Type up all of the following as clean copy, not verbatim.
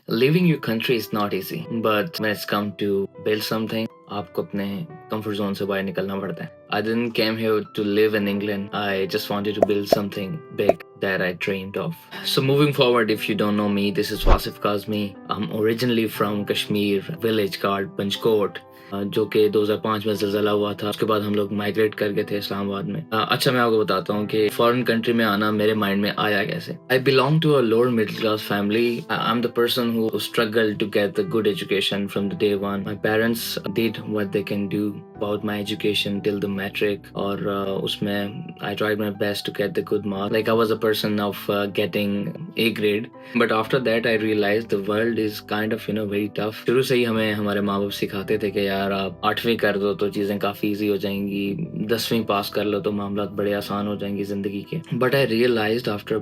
Leaving your country is not easy, but when it's come to build something, आपको अपने comfort zone से बाहर निकलना पड़ता है. I didn't came here to live in England. I just wanted to build something big that I dreamed of. So moving forward, if you don't know me, this is Wasif Kazmi. I'm originally from Kashmir, village called Panchkot. जो कि 2005 में ज़लज़ला हुआ था. उसके बाद हम लोग migrate कर गए थे इस्लामाबाद में. अच्छा, मैं आपको बताता हूँ कि फॉरेन कंट्री में आना मेरे माइंड में आया कैसे. I belong to a lower middle class family. I'm the person who struggled to get the good education from the day one. My parents did what they can do about my education till the metric, और उसमें I tried my best to get the good mark. Like I was a person of getting A grade, but after that I realized the world is kind of very tough. शुरू से ही हमें हमारे माँ बाप सिखाते थे कि यार आप 8वीं कर दो तो चीज़ें काफ़ी ईजी हो जाएंगी, 10वीं पास कर लो तो मामला बड़े आसान हो जाएंगे ज़िंदगी के. But I realised after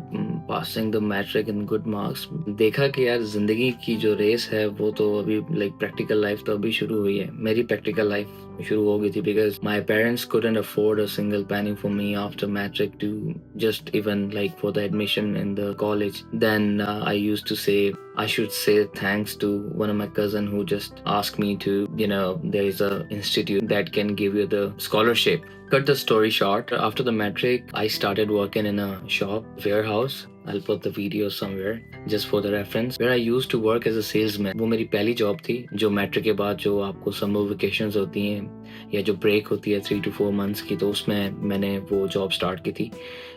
passing the matric in good marks, देखा कि यार ज़िंदगी की जो रेस है वो तो अभी लाइक प्रैक्टिकल लाइफ तो अभी शुरू हुई है. मेरी प्रैक्टिकल लाइफ शुरू हो गई थी because my parents couldn't afford a single penny for me after matric to just even like for the admission in the college. Then I used to say I should say thanks to one of my cousin who just asked me to, there is a institute that can give you the scholarship. Cut the story short, after the matric, I started working in a shop, warehouse. I'll put the video somewhere just for the reference, where I used to work as a salesman. वो मेरी पहली job थी जो matric के बाद जो आपको summer vacations होती हैं या जो ब्रेक होती है 3 to 4 months की, तो उसमें मैंने वो जॉब स्टार्ट की थी.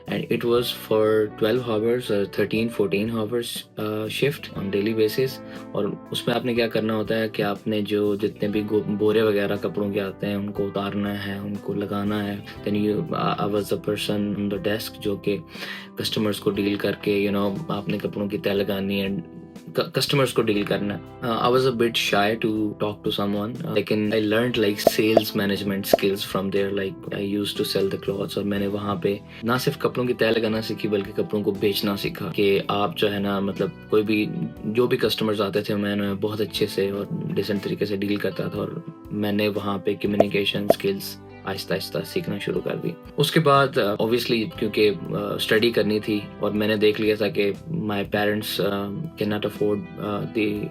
And it was for 12 hours 13-14 hours shift on daily basis. और उसमें आपने क्या करना होता है कि आपने जो जितने भी बोरे वगैरह कपड़ों के आते हैं उनको उतारना है, उनको लगाना है. Then I was the person on the desk जो कि कस्टमर्स को डील करके आपने कपड़ों की तय लगानी है, customers को डील करना. I was a bit shy to talk to someone, लेकिन I learned like sales management skills from there. Like I used to sell the clothes, और मैंने वहाँ पे ना सिर्फ कपड़ों की तय लगाना सीखी बल्कि कपड़ों को बेचना सीखा कि आप जो है ना, मतलब कोई भी जो भी कस्टमर्स आते थे मैं उन्हें बहुत अच्छे से और डिसेंट तरीके से डील करता था. और मैंने वहाँ पे कम्युनिकेशन स्किल्स आहिस्ता आहिस्ता सीखना शुरू कर दी. उसके बाद ऑब्वियसली क्योंकि स्टडी करनी थी और मैंने देख लिया था कि my parents can not afford the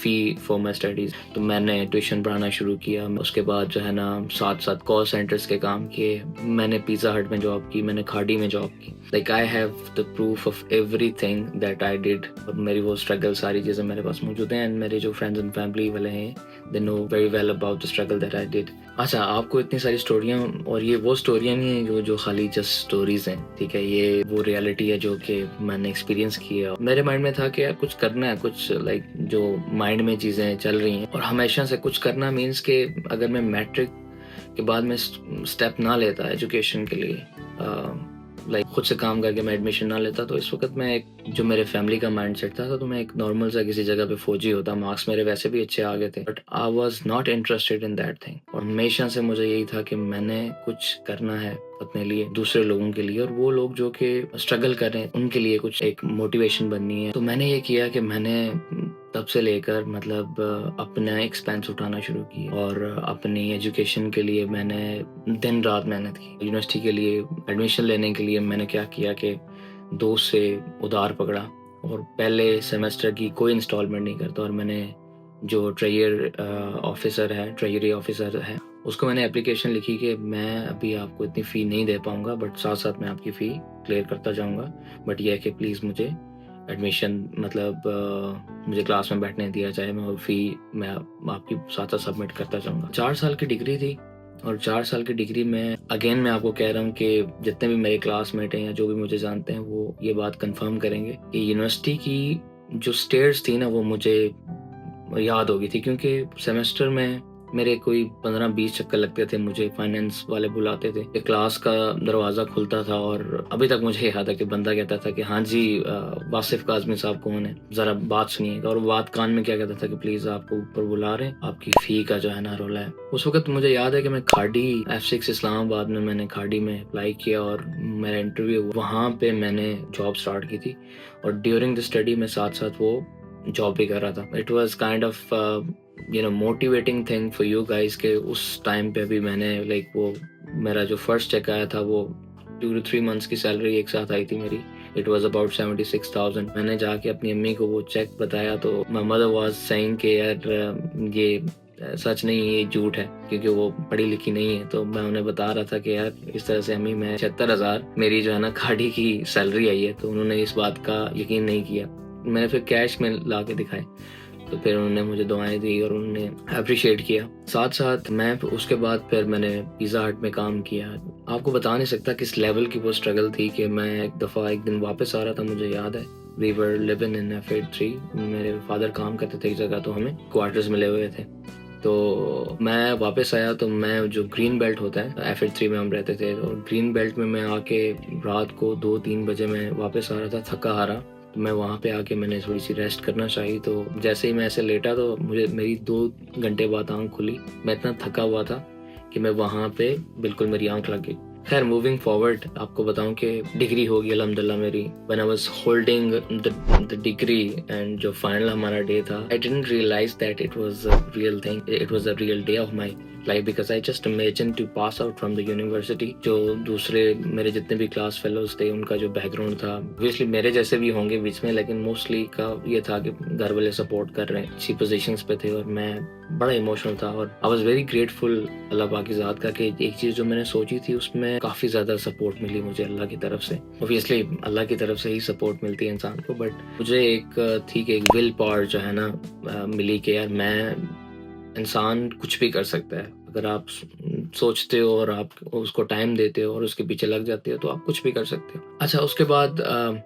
fee for my studies, तो मैंने ट्यूशन पढ़ाना शुरू किया. उसके बाद जो है ना साथ साथ कॉल सेंटर्स के काम किए. मैंने पिज़्ज़ा हट में जॉब की, मैंने खाड़ी में जॉब की. Like I have the proof of everything that I did. मेरी वो स्ट्रगल सारी चीज़ें मेरे पास मौजूद हैं. एंड मेरे जो फ्रेंड्स एंड फैमिली वाले हैं they know very well about the struggle that I did. अच्छा, आपको इतनी सारी स्टोरियाँ, और ये वो स्टोरियाँ नहीं हैं जो खाली जस्ट स्टोरीज हैं, ठीक है. ये वो रियलिटी है जो कि मैंने एक्सपीरियंस किया. मेरे माइंड में था कि यार कुछ करना है, कुछ लाइक जो माइंड में चीज़ें चल रही हैं और हमेशा से कुछ करना मीन्स कि अगर मैं मैट्रिक के बाद में स्टेप ना लेता एजुकेशन के लिए, लाइक खुद से काम करके मैं एडमिशन ना लेता, तो इस वक्त मैं एक जो मेरे फैमिली का माइंडसेट था तो मैं एक नॉर्मल सा किसी जगह पे फौजी होता. मार्क्स मेरे वैसे भी अच्छे आ गए थे, but I was not interested in that thing. और हमेशा से मुझे यही था कि मैंने कुछ करना है अपने लिए, दूसरे लोगों के लिए, और वो लोग जो कि स्ट्रगल कर रहे हैं उनके लिए कुछ एक मोटिवेशन बननी है. तो मैंने ये किया कि मैंने तब से लेकर मतलब अपना एक्सपेंस उठाना शुरू किया और अपनी एजुकेशन के लिए मैंने दिन रात मेहनत की. यूनिवर्सिटी के लिए एडमिशन लेने के लिए मैंने क्या किया कि दोस्त से उधार पकड़ा और पहले सेमेस्टर की कोई इंस्टॉलमेंट नहीं करता. और मैंने जो ट्रेजरी ऑफिसर है उसको मैंने एप्लीकेशन लिखी कि मैं अभी आपको इतनी फ़ी नहीं दे पाऊंगा, बट साथ साथ मैं आपकी फ़ी क्लियर करता जाऊंगा, बट यह है कि प्लीज़ मुझे एडमिशन मतलब मुझे क्लास में बैठने दिया जाए, मैं फ़ी मैं आपकी साथ साथ सबमिट करता जाऊंगा. 4 साल की डिग्री थी और 4 साल की डिग्री में अगेन मैं आपको कह रहा हूँ कि जितने भी मेरे क्लासमेट हैं या जो भी मुझे जानते हैं वो ये बात कंफर्म करेंगे कि यूनिवर्सिटी की जो स्टेयर्स थी ना वो मुझे याद हो गई थी. क्योंकि सेमेस्टर में मेरे कोई 15-20 चक्कर लगते थे. मुझे फाइनेंस वाले बुलाते थे कि क्लास का दरवाज़ा खुलता था और अभी तक मुझे याद है कि बंदा कहता था कि हाँ जी वासिफ काज़मी साहब कौन है, ज़रा बात सुनिएगा. और बात कान में क्या कहता था कि प्लीज़ आपको ऊपर बुला रहे हैं, आपकी फ़ी का जो है ना रोला है. उस वक्त मुझे याद है कि मैं खाड़ी F6 इस्लामाबाद में मैंने खाड़ी में अप्लाई किया और मेरा इंटरव्यू वहाँ पे मैंने जॉब स्टार्ट की थी. और ड्यूरिंग द स्टडी में साथ साथ वो जॉब भी कर रहा था. It was kind of motivating thing for you guys के उस टाइम पे भी मैंने लाइक वो मेरा जो फर्स्ट चेक आया था वो 2 to 3 months की सैलरी एक साथ आई थी मेरी. It was about 76,000। मैंने जाके अपनी अम्मी को वो चेक बताया तो माय मदर वाज सेइंग कि यार ये सच नहीं, ये झूठ है, क्योंकि वो पढ़ी लिखी नहीं है। तो मैं उन्हें बता रहा था कि यार इस तरह से अम्मी मैं 76,000 मेरी जो है ना गाड़ी की सैलरी आई है। तो उन्होंने इस बात का यकीन नहीं किया। मैंने फिर कैश में ला के दिखाए, तो फिर उन्होंने मुझे दुआएं दी और उन्होंने अप्रिशिएट किया। साथ साथ मैं उसके बाद फिर मैंने पिज़्ज़ा हट में काम किया। आपको बता नहीं सकता किस लेवल की वो स्ट्रगल थी कि मैं एक दिन वापस आ रहा था, मुझे याद है we were living in F83। मेरे फादर काम करते थे एक जगह, तो हमें क्वार्टर्स मिले हुए थे। तो मैं वापस आया तो मैं जो ग्रीन बेल्ट होता है F83 में हम रहते थे, तो ग्रीन बेल्ट में मैं आके रात को 2-3 बजे मैं वापस आ रहा था थका हारा। तो मैं वहाँ पे आके मैंने थोड़ी सी रेस्ट करना चाहिए। तो जैसे ही मैं ऐसे लेटा तो मुझे मेरी 2 घंटे बाद आँख खुली। मैं इतना थका हुआ था कि मैं वहाँ पे बिल्कुल मेरी आँख लग गई। खैर मूविंग फॉरवर्ड आपको बताऊं कि डिग्री हो गई अल्हम्दुलिल्लाह मेरी। When I was holding the degree and जो फाइनल हमारा डे था, I didn't realise that it was a real thing, it was a real day of my life, because I just imagine to pass out from the university. जो दूसरे मेरे जितने भी class fellows थे उनका जो बैकग्राउंड था, ऑब्वियसली मेरे जैसे भी होंगे बीच में, लेकिन मोस्टली का ये था कि घर वाले सपोर्ट कर रहे हैं, अच्छी पोजीशंस पे थे और मैं बड़ा इमोशनल था। और आई वाज वेरी ग्रेटफुल अल्लाह पाक की ज़ात का कि एक चीज़ जो मैंने सोची थी उसमें काफ़ी ज़्यादा सपोर्ट मिली मुझे अल्लाह की तरफ से। ऑब्वियसली अल्लाह की तरफ से ही सपोर्ट मिलती है इंसान को, बट मुझे एक थी कि एक विल पावर जो है ना मिली कि यार मैं इंसान कुछ भी कर सकता है। अगर आप सोचते हो और आप उसको टाइम देते हो और उसके पीछे लग जाते हो तो आप कुछ भी कर सकते हो। अच्छा, उसके बाद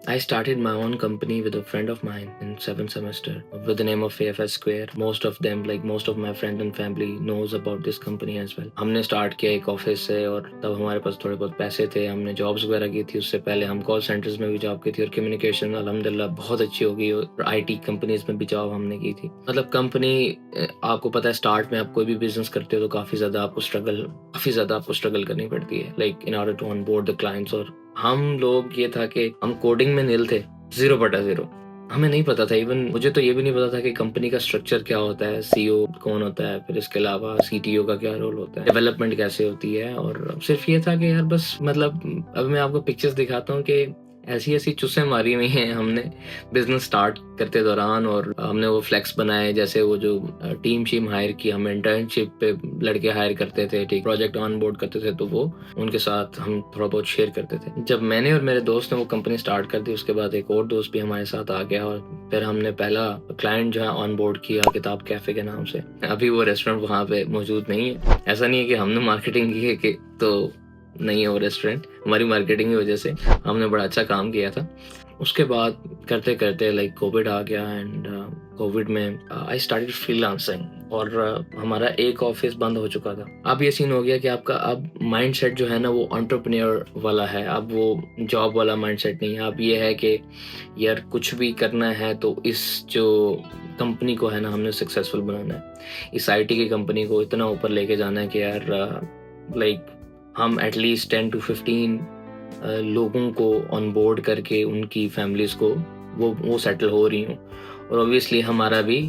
I started my own company with a friend of mine in 7th semester with the name of AFS square. Most of my friends and family knows about this company as well. हमने start किया एक office से और तब हमारे पास थोड़े बहुत पैसे थे। हमने जॉब्स वगैरह की थी, उससे पहले हम कॉल सेंटर्स में भी जॉब की थी और कम्युनिकेशन अल्हम्दुलिल्लाह बहुत अच्छी हो गई और IT कंपनीज में भी जॉब हमने की थी। मतलब कंपनी, आपको पता है स्टार्ट में आप कोई भी बिजनेस करते हो तो काफ़ी ज़्यादा आपको स्ट्रगल करनी पड़ती है, like in order to onboard the clients. और हम लोग ये था कि हम कोडिंग में नील थे 0/0। हमें नहीं पता था, इवन मुझे तो ये भी नहीं पता था कि कंपनी का स्ट्रक्चर क्या होता है, CEO कौन होता है, फिर इसके अलावा CTO का क्या रोल होता है, डेवलपमेंट कैसे होती है। और सिर्फ ये था कि यार बस मतलब अब मैं आपको पिक्चर्स दिखाता हूँ कि ऐसी ऐसी चुस्सें मारी हुई हैं हमने बिजनेस स्टार्ट करते दौरान। और हमने वो फ्लेक्स बनाए, जैसे वो जो टीम शीम हायर की, हम इंटर्नशिप पे लड़के हायर करते थे, ठीक, प्रोजेक्ट ऑन बोर्ड करते थे तो वो उनके साथ हम थोड़ा बहुत शेयर करते थे। जब मैंने और मेरे दोस्त ने वो कंपनी स्टार्ट कर दी, उसके बाद एक और दोस्त भी हमारे साथ आ गया और फिर हमने पहला क्लाइंट जो है ऑन बोर्ड किया किताब कैफे के नाम से। अभी वो रेस्टोरेंट वहाँ पे मौजूद नहीं है। ऐसा नहीं है कि हमने मार्केटिंग की है कि तो नहीं है वो रेस्टोरेंट, हमारी मार्केटिंग की वजह से हमने बड़ा अच्छा काम किया था। उसके बाद करते करते लाइक कोविड आ गया एंड कोविड में आई स्टार्टेड फ्रीलांसिंग और हमारा एक ऑफिस बंद हो चुका था। अब ये सीन हो गया कि आपका अब माइंडसेट जो है ना वो एंटरप्रेन्योर वाला है, अब वो जॉब वाला माइंडसेट नहीं है। अब ये है कि यार कुछ भी करना है तो इस जो कंपनी को है ना हमने सक्सेसफुल बनाना है, इस IT की कंपनी को इतना ऊपर लेके जाना है कि यार लाइक हम एटलीस्ट 10 to 15 लोगों को ऑन बोर्ड करके उनकी फैमिलीज को वो सेटल हो रही हूँ। और ऑब्वियसली हमारा भी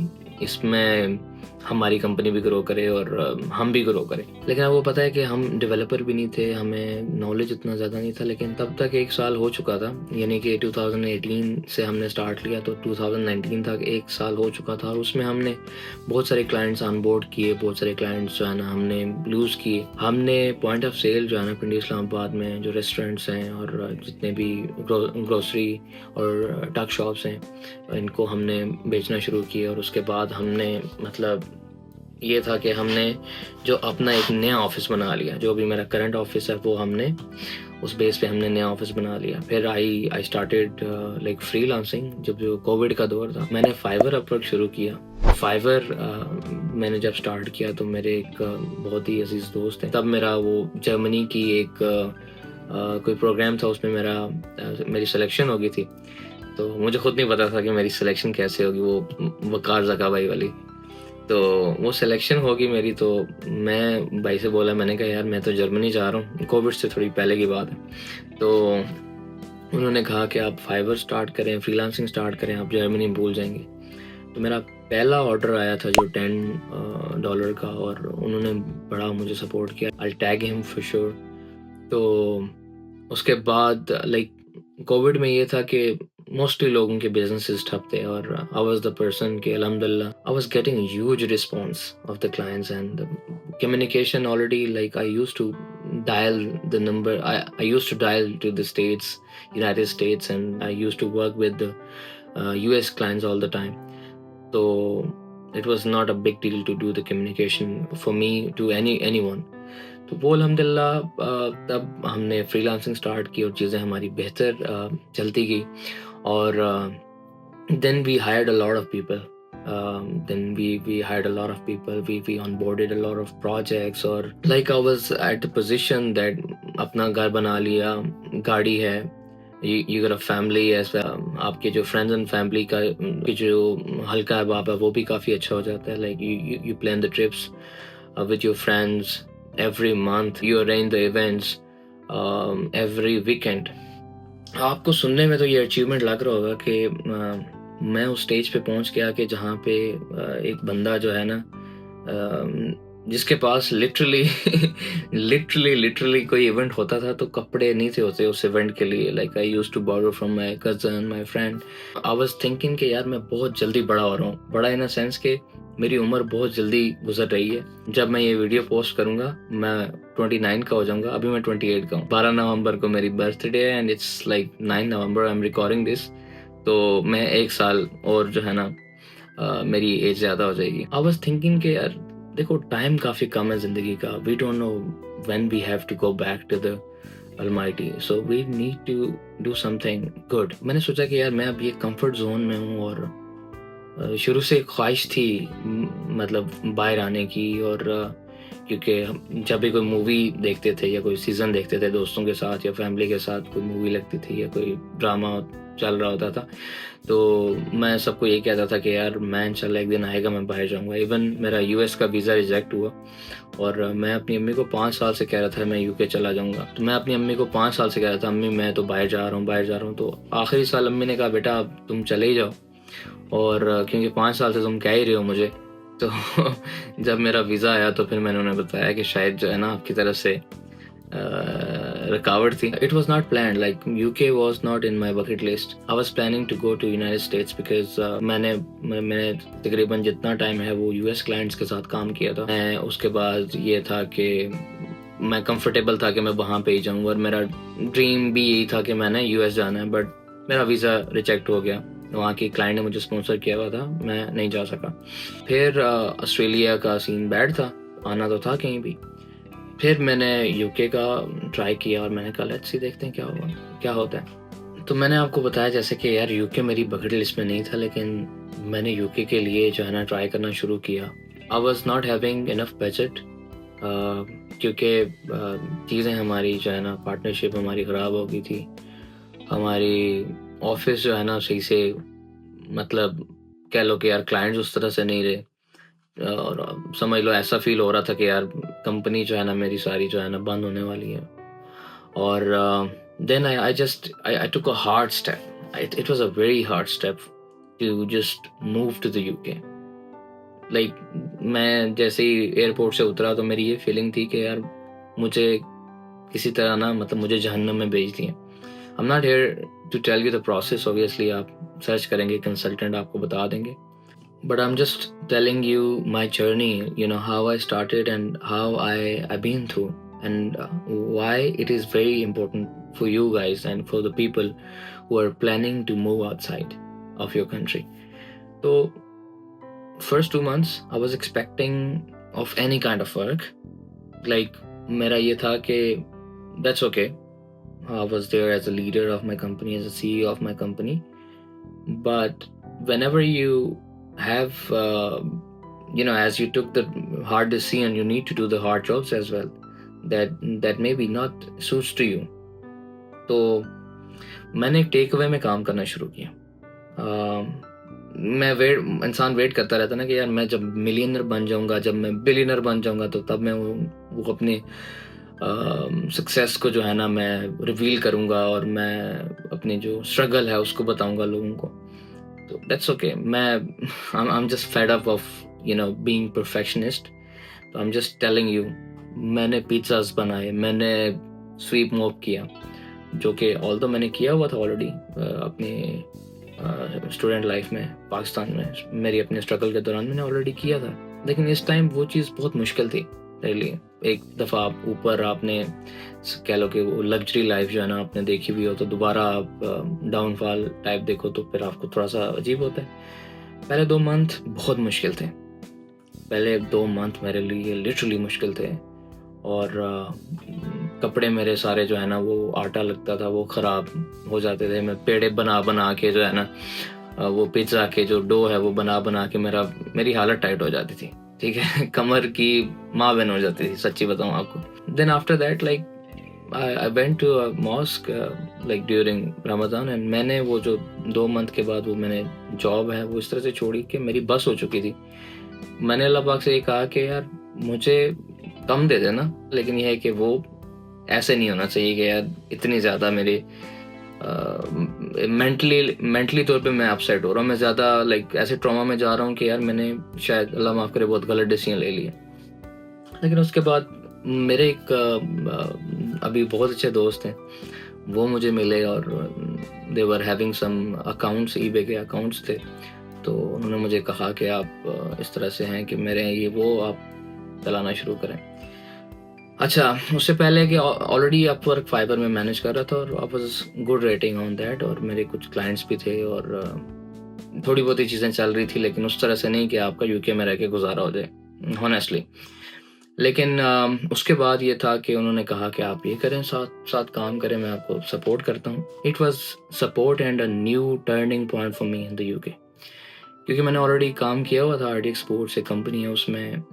इसमें हमारी कंपनी भी ग्रो करे और हम भी ग्रो करें। लेकिन आपको पता है कि हम डेवलपर भी नहीं थे, हमें नॉलेज इतना ज़्यादा नहीं था। लेकिन तब तक 1 साल हो चुका था, यानी कि 2018 से हमने स्टार्ट लिया तो 2019 तक 1 साल हो चुका था। और उसमें हमने बहुत सारे क्लाइंट्स ऑन बोर्ड किए, बहुत सारे क्लाइंट्स जो है ना हमने लूज़ किए। हमने पॉइंट ऑफ सेल जो है ना पिंडी इस्लामाबाद में जो रेस्टोरेंट्स हैं और जितने भी ग्रोसरी और टक शॉप्स हैं इनको हमने बेचना शुरू किया। और उसके बाद हमने मतलब ये था कि हमने जो अपना एक नया ऑफिस बना लिया, जो भी मेरा करंट ऑफिस है वो हमने उस बेस पे हमने नया ऑफिस बना लिया। फिर आई स्टार्टेड लाइक फ्रीलांसिंग। जब जो कोविड का दौर था मैंने फाइवर अपवर्क शुरू किया। फाइवर मैंने जब स्टार्ट किया तो मेरे एक बहुत ही अजीज दोस्त हैं, तब मेरा वो जर्मनी की एक कोई प्रोग्राम था, उसमें मेरी सिलेक्शन हो गई थी। तो मुझे खुद नहीं पता था कि मेरी सिलेक्शन कैसे होगी, वो वकार ज़काबाई वाली। तो वो सिलेक्शन होगी मेरी, तो मैं भाई से बोला, मैंने कहा यार मैं तो जर्मनी जा रहा हूँ, कोविड से थोड़ी पहले की बात है। तो उन्होंने कहा कि आप फाइवर स्टार्ट करें, फ्रीलांसिंग स्टार्ट करें, आप जर्मनी भूल जाएंगे। तो मेरा पहला ऑर्डर आया था जो $10 का, और उन्होंने बड़ा मुझे सपोर्ट किया। I tag him for sure. तो उसके बाद लाइक कोविड में ये था कि मोस्टली लोगों के बिजनेसेस ठप थे और आई वाज द पर्सन कि अल्हम्दुलिल्लाह I was getting huge response of the clients and communication already, like I used to dial the number. I used to dial to the states, United States, and I used to work with the US clients all the time. So it was not a big deal to do the communication for me to anyone. तो वो अल्हम्दुलिल्लाह तब हमने freelancing start की और चीज़ें हमारी बेहतर चलती गई और then we hired a lot of people. Then we hired a lot of people. We onboarded a lot of projects, or like I was at the position that अपना घर बना लिया, गाड़ी है, you got a family as well. आपके जो friends and family का कि जो हल्का है बाप है वो भी काफ़ी अच्छा हो जाता है. Like you plan the trips with your friends every month. You arrange the events every weekend. आपको सुनने में तो ये अचीवमेंट लग रहा होगा कि मैं उस स्टेज पे पहुंच गया कि जहाँ पे एक बंदा जो है ना जिसके पास लिटरली कोई इवेंट होता था तो कपड़े नहीं थे होते उस इवेंट के लिए. Like I used to borrow from my cousin, my friend. I was thinking कि यार मैं बहुत जल्दी बड़ा हो रहा हूँ, बड़ा इन अ सेंस कि मेरी उम्र बहुत जल्दी गुजर रही है. जब मैं ये वीडियो पोस्ट करूंगा मैं 29 का हो जाऊंगा. अभी मैं 28 का हूँ. 12 नवंबर को मेरी बर्थडे है and it's like 9 November I am recording this. तो मैं एक साल और जो है ना मेरी एज ज़्यादा हो जाएगी. आई वाज थिंकिंग कि यार देखो टाइम काफ़ी कम है ज़िंदगी का. We don't know when we have to go back to the Almighty, so we need to do something good. मैंने सोचा कि यार मैं अब ये कंफर्ट जोन में हूँ और शुरू से ख्वाहिश थी मतलब बाहर आने की. और क्योंकि जब भी कोई मूवी देखते थे या कोई सीज़न देखते थे दोस्तों के साथ या फैमिली के साथ, कोई मूवी लगती थी या कोई ड्रामा चल रहा होता था, तो मैं सबको ये कहता था कि यार मैं इंशाल्लाह एक दिन आएगा मैं बाहर जाऊंगा. इवन मेरा यूएस का वीज़ा रिजेक्ट हुआ और मैं अपनी अम्मी को 5 साल से कह रहा था मैं यूके चला जाऊंगा. तो मैं अपनी अम्मी को 5 साल से कह रहा था अम्मी मैं तो बाहर जा रहा हूँ. तो आखिरी साल अम्मी ने कहा बेटा अब तुम चले ही जाओ, और क्योंकि 5 साल से तुम कह ही रहे हो मुझे. तो जब मेरा वीज़ा आया तो फिर मैंने उन्हें बताया कि शायद जो है ना आपकी तरफ से रुकावट थी. It was not plan. Like UK was not in my bucket list. I was planning to go to United States because मैंने तकरीबन जितना टाइम है वो यूएस क्लाइंट्स के साथ काम किया था. उसके बाद ये था कि मैं कंफर्टेबल था कि मैं वहाँ पे ही जाऊँ, और मेरा ड्रीम भी यही था कि मैंने यूएस जाना है. बट मेरा वीज़ा रिजेक्ट हो गया. वहाँ की क्लाइंट ने मुझे स्पॉन्सर किया हुआ था, मैं नहीं जा सका. फिर ऑस्ट्रेलिया का सीन बैड था, आना तो था कहीं भी. फिर मैंने यूके का ट्राई किया और मैंने कहा लेट्स सी देखते हैं क्या होता है. तो मैंने आपको बताया जैसे कि यार यूके मेरी बकेट लिस्ट में नहीं था, लेकिन मैंने यूके के लिए जो है ना ट्राई करना शुरू किया. I was not having enough budget क्योंकि चीज़ें हमारी जो है ना पार्टनरशिप हमारी ख़राब हो गई थी. हमारी ऑफिस जो है ना सही से मतलब कह लो कि यार क्लाइंट्स उस तरह से नहीं रहे, और समझ लो ऐसा फील हो रहा था कि यार कंपनी जो है ना मेरी सारी जो है ना बंद होने वाली है. और then I took a hard step. It was a very hard step to just move to the UK. Like मैं जैसे ही एयरपोर्ट से उतरा तो मेरी ये फीलिंग थी कि यार मुझे किसी तरह ना मतलब मुझे जहन्नम में भेज दिए. I am not here to tell you the process. Obviously आप सर्च करेंगे, कंसल्टेंट आपको बता देंगे. But I'm just telling you my journey, you know, how I started and how I've been through, and why it is very important for you guys and for the people who are planning to move outside of your country. So, first 2 months I was expecting of any kind of work. Like, मेरा ये था कि that's okay. I was there as a leader of my company, as a CEO of my company. But whenever you have as you took the hard decision, you need to do the hard jobs as well that maybe not suits to you. तो मैंने एक take away में काम करना शुरू किया. इंसान wait करता रहता ना कि यार मैं जब मिलियनर बन जाऊंगा, जब मैं बिलियनर बन जाऊंगा तो तब मैं वो अपने सक्सेस को जो है ना मैं रिवील करूंगा और मैं अपनी जो स्ट्रगल है उसको बताऊंगा लोगों को. So that's okay. I'm just fed up of being perfectionist. So I'm just telling you, मैंने pizzas बनाए, मैंने sweep mop किया, जो कि ऑल्दो मैंने किया हुआ था ऑलरेडी अपनी स्टूडेंट लाइफ में पाकिस्तान में, मेरी अपने स्ट्रगल के दौरान मैंने ऑलरेडी किया था, लेकिन इस टाइम वो चीज़ बहुत मुश्किल थी रियली। एक दफ़ा आप ऊपर आपने कह लो कि वो लग्जरी लाइफ जो है ना आपने देखी हुई हो, तो दोबारा आप डाउनफॉल टाइप देखो तो फिर आपको थोड़ा सा अजीब होता है। पहले 2 मंथ बहुत मुश्किल थे, पहले 2 मंथ मेरे लिए लिटरली मुश्किल थे, और कपड़े मेरे सारे जो है ना वो आटा लगता था वो ख़राब हो जाते थे। मैं पेड़े बना बना के जो है ना वो पिज़्ज़ा के जो डो है वो बना बना के मेरी हालत टाइट हो जाती थी, ठीक है। कमर की माँ बहन हो जाती थी, सच्ची बताऊँ आपको। Then after that like I went to a mosque like during Ramadan, and मैंने वो जो 2 मंथ के बाद वो मैंने जॉब है वो इस तरह से छोड़ी कि मेरी बस हो चुकी थी। मैंने अल्लाह पाक से ये कहा कि यार मुझे कम दे देना, लेकिन यह है कि वो ऐसे नहीं होना चाहिए कि यार इतनी ज़्यादा मेरे मेंटली तौर पे मैं अपसेट हो रहा हूँ, मैं ज़्यादा लाइक ऐसे ट्रॉमा में जा रहा हूँ कि यार मैंने शायद अल्लाह माफ़ करे बहुत गलत डिसीजन ले लिया। लेकिन उसके बाद मेरे एक अभी बहुत अच्छे दोस्त हैं, वो मुझे मिले और they were having some accounts, eBay के अकाउंट्स थे, तो उन्होंने मुझे कहा कि आप इस तरह से हैं कि मेरे ये वो आप चलाना शुरू करें। अच्छा, उससे पहले कि ऑलरेडी अपवर्क फाइबर में मैनेज कर रहा था और I was good rating on that, और मेरे कुछ क्लाइंट्स भी थे और थोड़ी बहुत ही चीज़ें चल रही थी, लेकिन उस तरह से नहीं कि आपका यूके में रह के गुजारा हो जाए हॉनेस्टली। लेकिन उसके बाद ये था कि उन्होंने कहा कि आप ये करें, साथ साथ काम करें, मैं आपको सपोर्ट करता हूँ। It was support and a new turning point for me in the UK, क्योंकि मैंने ऑलरेडी काम किया हुआ था। आरडी एक्सपोर्ट्स एक कंपनी है, उसमें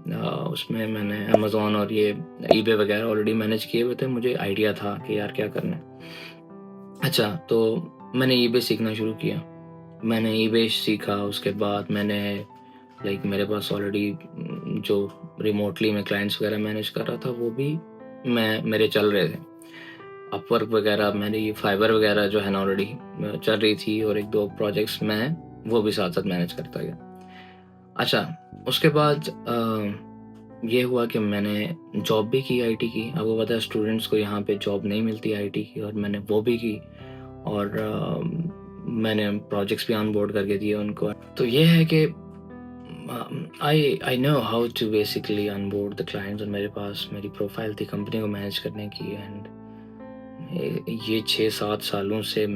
मैंने अमेज़ॉन और ये ईबे वगैरह ऑलरेडी मैनेज किए हुए थे। मुझे आइडिया था कि यार क्या करना है। अच्छा, तो मैंने ईबे सीखना शुरू किया, मैंने ईबे सीखा। उसके बाद मैंने लाइक मेरे पास ऑलरेडी जो रिमोटली मैं क्लाइंट्स वगैरह मैनेज कर रहा था वो भी मेरे चल रहे थे। अपवर्क वगैरह मेरी फाइबर वगैरह जो है ना ऑलरेडी चल रही थी, और 1-2 प्रोजेक्ट्स मैं वो भी साथ साथ मैनेज करता गया। अच्छा, उसके बाद ये हुआ कि मैंने जॉब भी की आईटी की। आपको पता है स्टूडेंट्स को यहाँ पे जॉब नहीं मिलती आईटी की, और मैंने वो भी की, और मैंने प्रोजेक्ट्स भी ऑन बोर्ड करके दिए उनको। तो ये है कि I know how to basically onboard the clients, और मेरे पास मेरी प्रोफाइल थी कंपनी को मैनेज करने की, एंड ये 6-7 सालों से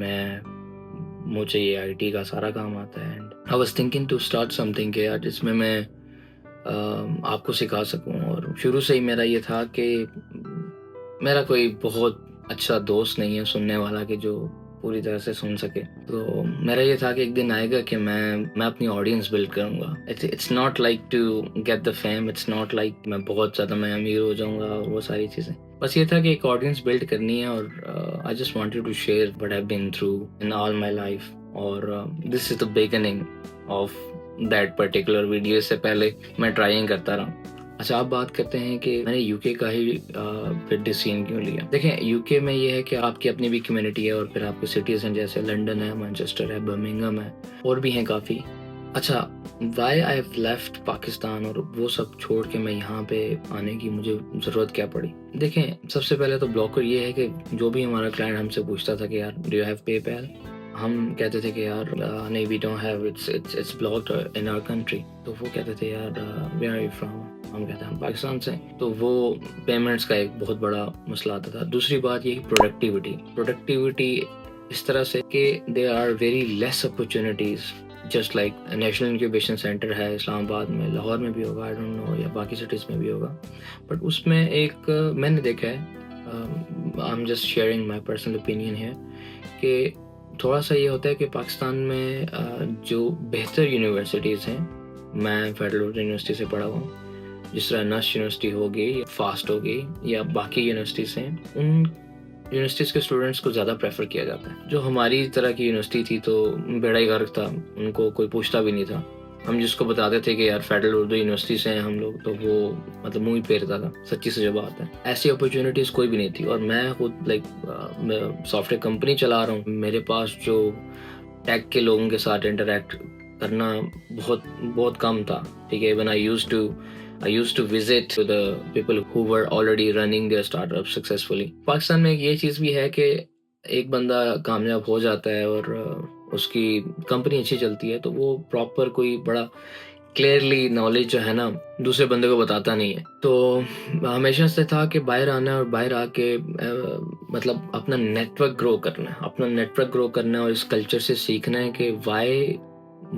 मुझे ये आईटी का सारा काम आता है। And I was thinking to start something के यार जिसमें मैं आपको सिखा सकूं। और शुरू से ही मेरा ये था कि मेरा कोई बहुत अच्छा दोस्त नहीं है सुनने वाला कि जो पूरी तरह से सुन सके, तो मेरा ये था कि एक दिन आएगा कि मैं अपनी ऑडियंस बिल्ड करूँगा। It's not like to get the fame, it's not like मैं बहुत ज़्यादा मैं अमीर हो जाऊँगा और वो सारी चीज़ें। बस ये था कि एक ऑडियंस बिल्ड करनी है, और I just wanted to share what I have been through in all my life, और this is the beginning of that particular video. से पहले मैं ट्राइंग करता रहा। अच्छा, आप बात करते हैं कि मैंने यूके का ही फिर डिसीजन क्यों लिया। देखें, यूके में ये है कि आपकी अपनी भी कम्युनिटी है, और फिर आपके सिटीज़ हैं जैसे लंदन है, मैनचेस्टर है, बर्मिंघम है, और भी हैं काफ़ी। अच्छा, why I have left Pakistan और वो सब छोड़ के मैं यहाँ पे आने की मुझे ज़रूरत क्या पड़ी। देखें, सबसे पहले तो ब्लॉकर ये है कि जो भी हमारा क्लाइंट हमसे पूछता था कि यार डू यू हैव पेपैल, हम कहते थे कि यार नहीं, we don't have, it's blocked in our country. तो वो कहते थे यार वेयर आर यू फ्रॉम, हम कहते हैं हम पाकिस्तान से। तो वो पेमेंट्स का एक बहुत बड़ा मसला आता था। दूसरी बात ये प्रोडक्टिविटी इस तरह से कि there are very less opportunities, just like national incubation centre है इस्लामाबाद में, लाहौर में भी होगा, आई डोंट नो, या बाकी सिटीज़ में भी होगा। बट उसमें एक मैंने देखा है, I am just sharing my personal opinion है, कि थोड़ा सा ये होता है कि पाकिस्तान में जो बेहतर यूनिवर्सिटीज़ हैं, मैं फेडरल यूनिवर्सिटी से पढ़ा हुआ हूँ, जिस तरह नस्ट यूनिवर्सिटी होगी, फास्ट होगी, या बाकी यूनिवर्सिटीज़ हैं, उन यूनिवर्सिटीज़ के स्टूडेंट्स को ज़्यादा प्रेफर किया जाता है। जो हमारी तरह की यूनिवर्सिटी थी तो बेड़ा ही गर्क था, उनको कोई पूछता भी नहीं था। हम जिसको बताते थे कि यार फेडरल उर्दू यूनिवर्सिटी से हैं हम लोग, तो वो मतलब मुँह ही फेरता था, सच्ची से जो बात है। ऐसी अपॉर्चुनिटीज़ कोई भी नहीं थी, और मैं खुद लाइक सॉफ्टवेयर कंपनी चला रहा हूँ, मेरे पास जो टेक के लोगों के साथ इंटरेक्ट करना बहुत कम था, ठीक है। When I used to visit to the people who were already running their startups successfully. Pakistan में ये चीज़ भी है कि एक बंदा कामयाब हो जाता है और उसकी कंपनी अच्छी चलती है, तो वो प्रॉपर कोई बड़ा क्लियरली नॉलेज जो है ना दूसरे बंदे को बताता नहीं है। तो हमेशा से था कि बाहर आना है और बाहर आके मतलब अपना नेटवर्क ग्रो करना है और इस कल्चर से सीखना है कि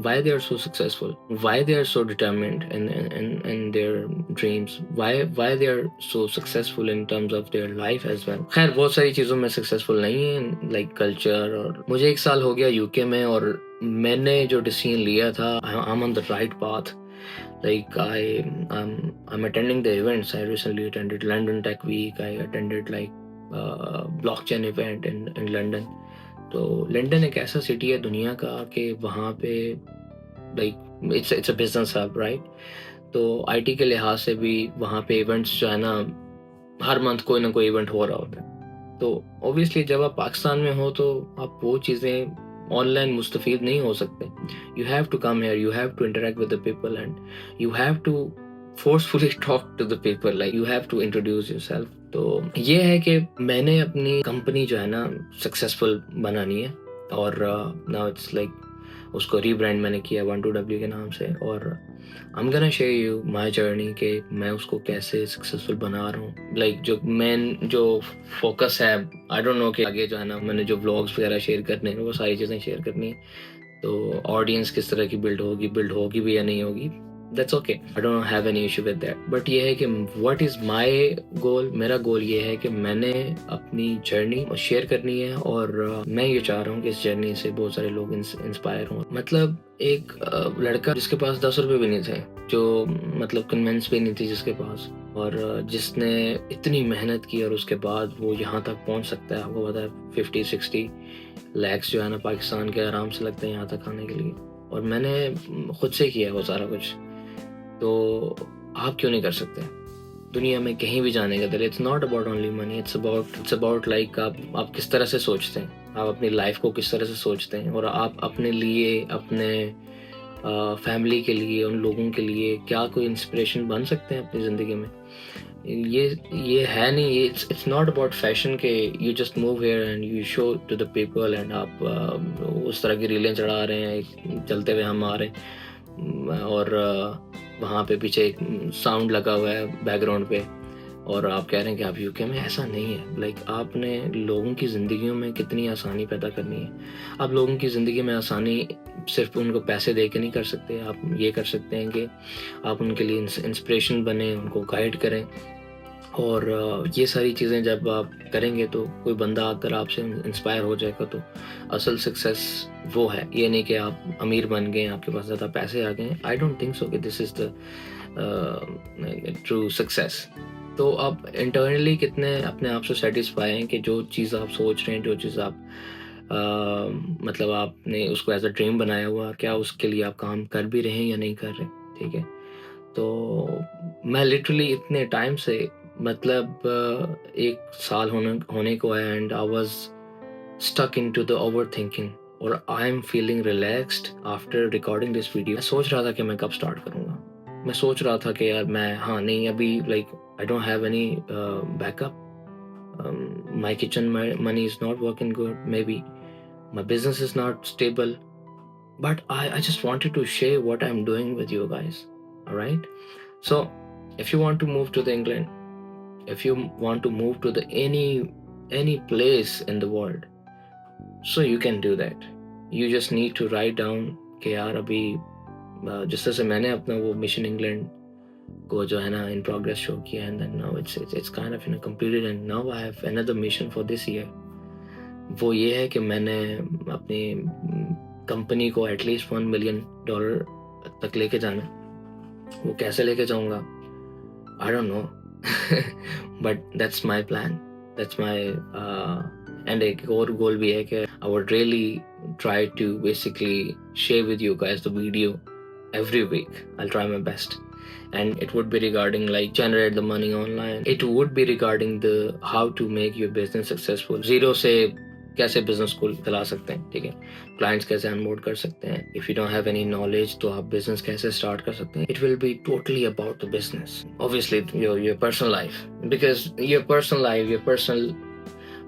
why they are so successful, why they are so determined in their dreams, why they are so successful in terms of their life as well. खैर बहुत सारी चीज़ों में सक्सेसफुल नहीं है, लाइक कल्चर। और मुझे 1 साल हो गया यूके में और मैंने जो डिसीजन लिया था, I'm on the right path. Like I'm attending the events. I recently attended London Tech Week. I attended like blockchain event in London. तो लंदन एक ऐसा सिटी है दुनिया का कि वहाँ पे like it's a business hub, right. तो आईटी के लिहाज से भी वहाँ पे इवेंट्स जो है ना, हर मंथ कोई ना कोई इवेंट हो रहा होता है। तो ऑब्वियसली जब आप पाकिस्तान में हो तो आप वो चीज़ें ऑनलाइन मुस्तफ़ीद नहीं हो सकते। You have to come here, you have to interact with the people and you have to forcefully talk to the people, like you have to introduce yourself. तो ये है कि मैंने अपनी कंपनी जो है ना सक्सेसफुल बनानी है और नाउ इट्स लाइक उसको रीब्रांड मैंने किया 12W के नाम से। और I'm gonna share you my journey कि मैं उसको कैसे सक्सेसफुल बना रहा हूँ। लाइक जो मेन जो फोकस है, आई डोंट नो कि आगे जो है ना मैंने जो व्लॉग्स वगैरह शेयर करने हैं वो सारी चीज़ें शेयर करनी है। तो ऑडियंस किस तरह की बिल्ड होगी भी या नहीं होगी, that's okay, I don't have any issue with that. But ये है कि what is my goal, मेरा गोल ये है कि मैंने अपनी जर्नी शेयर करनी है और मैं ये चाह रहा हूँ कि इस जर्नी से बहुत सारे लोग इंस्पायर हों। मतलब एक लड़का जिसके पास 10 रुपए भी नहीं थे, जो मतलब कन्वेंस भी नहीं थी जिसके पास, और जिसने इतनी मेहनत की और उसके बाद वो यहाँ तक पहुँच सकता है। आपको पता है 50-60 लैक्स जो है ना पाकिस्तान के आराम से लगते हैं यहाँ तक आने के लिए, और मैंने खुद से किया है वो सारा कुछ। तो आप क्यों नहीं कर सकते दुनिया में कहीं भी जाने का दिल? It's not about only money, it's about like आप किस तरह से सोचते हैं, आप अपनी लाइफ को किस तरह से सोचते हैं, और आप अपने लिए, अपने फैमिली के लिए, उन लोगों के लिए क्या कोई इंस्पिरेशन बन सकते हैं अपनी ज़िंदगी में। ये है नहीं, इट्स नॉट अबाउट फैशन के you just move here and you show to the people and आप उस तरह की रीलें चढ़ा रहे हैं, चलते हुए हम आ रहे हैं और वहाँ पे पीछे एक साउंड लगा हुआ है बैकग्राउंड पे और आप कह रहे हैं कि आप यूके में। ऐसा नहीं है। लाइक आपने लोगों की ज़िंदगियों में कितनी आसानी पैदा करनी है। आप लोगों की ज़िंदगी में आसानी सिर्फ उनको पैसे दे के नहीं कर सकते। आप ये कर सकते हैं कि आप उनके लिए इंस्पिरेशन बने, उनको गाइड करें, और ये सारी चीज़ें जब आप करेंगे तो कोई बंदा आकर आपसे इंस्पायर हो जाएगा। तो असल सक्सेस वो है, ये नहीं कि आप अमीर बन गए, आपके पास ज़्यादा पैसे आ गए। आई डोंट थिंक सो कि this is the true success. तो आप इंटरनली कितने अपने आप से सेटिस्फाई हैं कि जो चीज़ आप सोच रहे हैं, जो चीज़ आप मतलब आपने उसको एज अ ड्रीम बनाया हुआ, क्या उसके लिए आप काम कर भी रहे हैं या नहीं कर रहे? ठीक है। तो मैं लिटरली इतने टाइम से मतलब 1 साल होने को है and I was stuck into the overthinking, और I am feeling relaxed after recording this video. मैं सोच रहा था कि मैं कब स्टार्ट करूँगा। मैं सोच रहा था कि यार मैं नहीं अभी like I don't have any backup, my kitchen money is not working good, may be my business is not stable, but I just wanted to share what I'm doing with you guys. All right. So if you want to move to the England, if you want to move to the any place in the world, so you can do that. You just need to write down कि यार अभी जिस तरह से मैंने अपना वो mission England को जो है ना इन प्रोग्रेस शो किया, and then now it's kind of completed, and now I have another mission for this year. वो ये है कि मैंने अपनी कंपनी को एटलीस्ट $1 मिलियन तक लेके जाना। वो कैसे लेके जाऊंगा I don't know, but that's my plan, that's my and एक और गोल भी है कि I would really try to basically share with you guys the video every week. I'll try my best, and it would be regarding like generate the money online. It would be regarding the how to make your business successful. Zero से कैसे business को चला सकते हैं, ठीक है, clients कैसे onboard कर सकते हैं। If you don't have any knowledge तो आप बिजनेस कैसे स्टार्ट कर सकते हैं। It will be totally about the business, obviously your personal life, because your personal life, your personal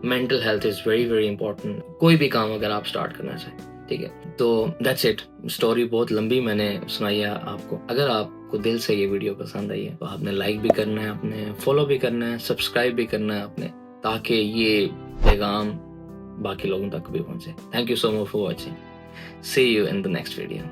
mental health is very very important, कोई भी काम अगर आप स्टार्ट करना चाहें, ठीक है। तो दैट्स इट, स्टोरी बहुत लंबी मैंने सुनाई है आपको। अगर आपको दिल से ये वीडियो पसंद आई है तो आपने लाइक भी करना है, आपने फॉलो भी करना है, सब्सक्राइब भी करना है आपने, ताकि ये पैगाम बाकी लोगों तक भी पहुंचे। Thank you so much for watching, see you in the next video.